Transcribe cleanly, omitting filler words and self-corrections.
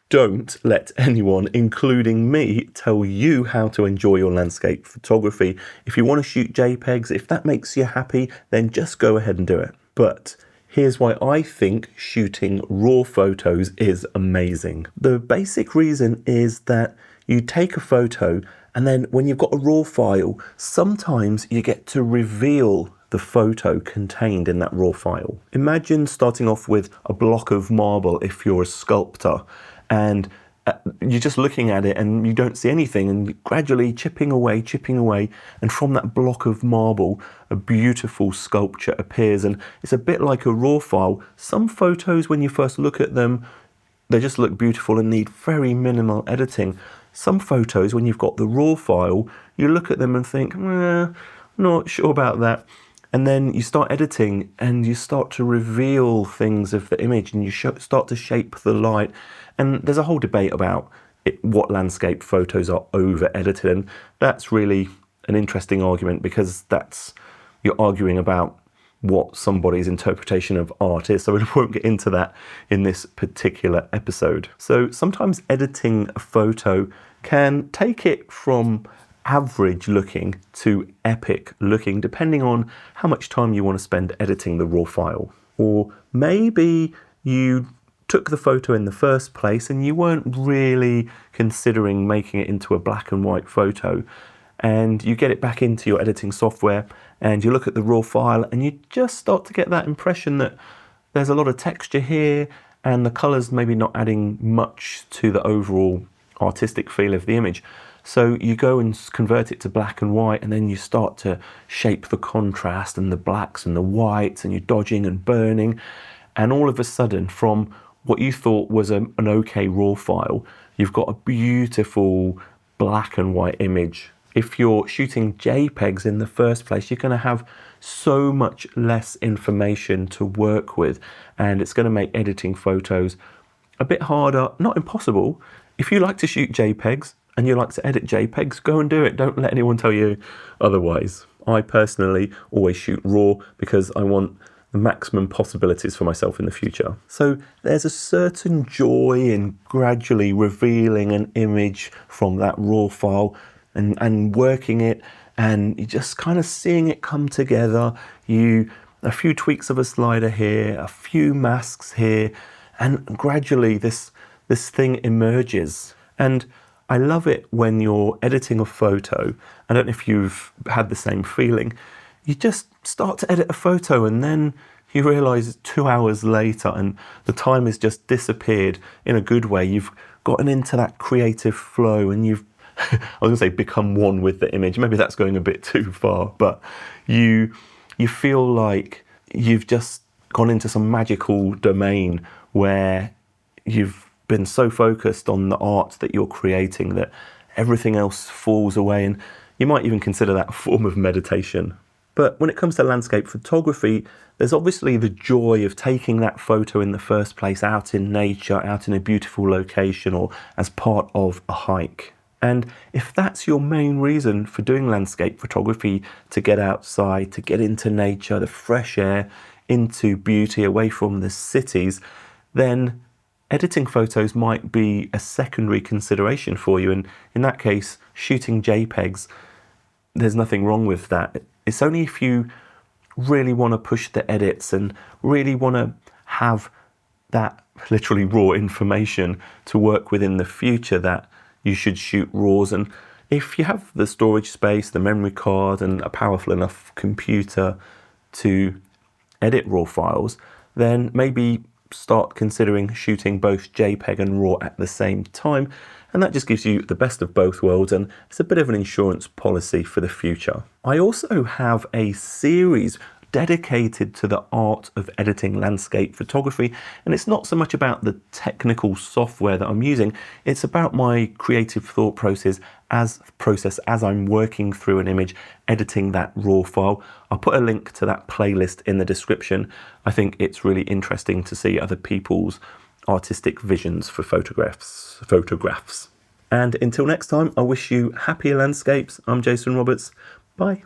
Don't let anyone, including me, tell you how to enjoy your landscape photography. If you want to shoot JPEGs, if that makes you happy, then just go ahead and do it. But here's why I think shooting raw photos is amazing. The basic reason is that you take a photo, and then when you've got a raw file, sometimes you get to reveal the photo contained in that raw file. Imagine starting off with a block of marble if you're a sculptor, and you're just looking at it and you don't see anything, and you're gradually chipping away, and from that block of marble, a beautiful sculpture appears. And it's a bit like a raw file. Some photos, when you first look at them, they just look beautiful and need very minimal editing. Some photos, when you've got the raw file, you look at them and think, not sure about that. And then you start editing and you start to reveal things of the image, and you start to shape the light. And there's a whole debate about what landscape photos are over-edited. And that's really an interesting argument, because you're arguing about what somebody's interpretation of art is. So we won't get into that in this particular episode. So sometimes editing a photo can take it from average looking to epic looking, depending on how much time you want to spend editing the raw file. Or maybe you took the photo in the first place and you weren't really considering making it into a black and white photo, and you get it back into your editing software and you look at the raw file and you just start to get that impression that there's a lot of texture here and the colors maybe not adding much to the overall artistic feel of the image. So you go and convert it to black and white, and then you start to shape the contrast and the blacks and the whites, and you're dodging and burning. And all of a sudden, from what you thought was an okay raw file, you've got a beautiful black and white image. If you're shooting JPEGs in the first place, you're going to have so much less information to work with, and it's going to make editing photos a bit harder, not impossible. If you like to shoot JPEGs, and you like to edit JPEGs, go and do it. Don't let anyone tell you otherwise. I personally always shoot raw because I want the maximum possibilities for myself in the future. So there's a certain joy in gradually revealing an image from that raw file and working it, and you're just kind of seeing it come together. A few tweaks of a slider here, a few masks here, and gradually this thing emerges. And I love it when you're editing a photo. I don't know if you've had the same feeling. You just start to edit a photo and then you realize 2 hours later and the time has just disappeared in a good way. You've gotten into that creative flow and you've, I was gonna say become one with the image. Maybe that's going a bit too far, but you feel like you've just gone into some magical domain where you've been so focused on the art that you're creating that everything else falls away, and you might even consider that a form of meditation. But when it comes to landscape photography, there's obviously the joy of taking that photo in the first place out in nature, out in a beautiful location, or as part of a hike. And if that's your main reason for doing landscape photography, to get outside, to get into nature, the fresh air, into beauty, away from the cities, then editing photos might be a secondary consideration for you. And in that case, shooting JPEGs, there's nothing wrong with that. It's only if you really want to push the edits and really want to have that literally raw information to work with in the future that you should shoot RAWs. And if you have the storage space, the memory card, and a powerful enough computer to edit RAW files, then maybe start considering shooting both JPEG and RAW at the same time, and that just gives you the best of both worlds, and it's a bit of an insurance policy for the future. I also have a series dedicated to the art of editing landscape photography, and it's not so much about the technical software that I'm using, it's about my creative thought process as I'm working through an image, editing that raw file. I'll put a link to that playlist in the description. I think it's really interesting to see other people's artistic visions for photographs. And until next time, I wish you happier landscapes. I'm Jason Roberts. Bye.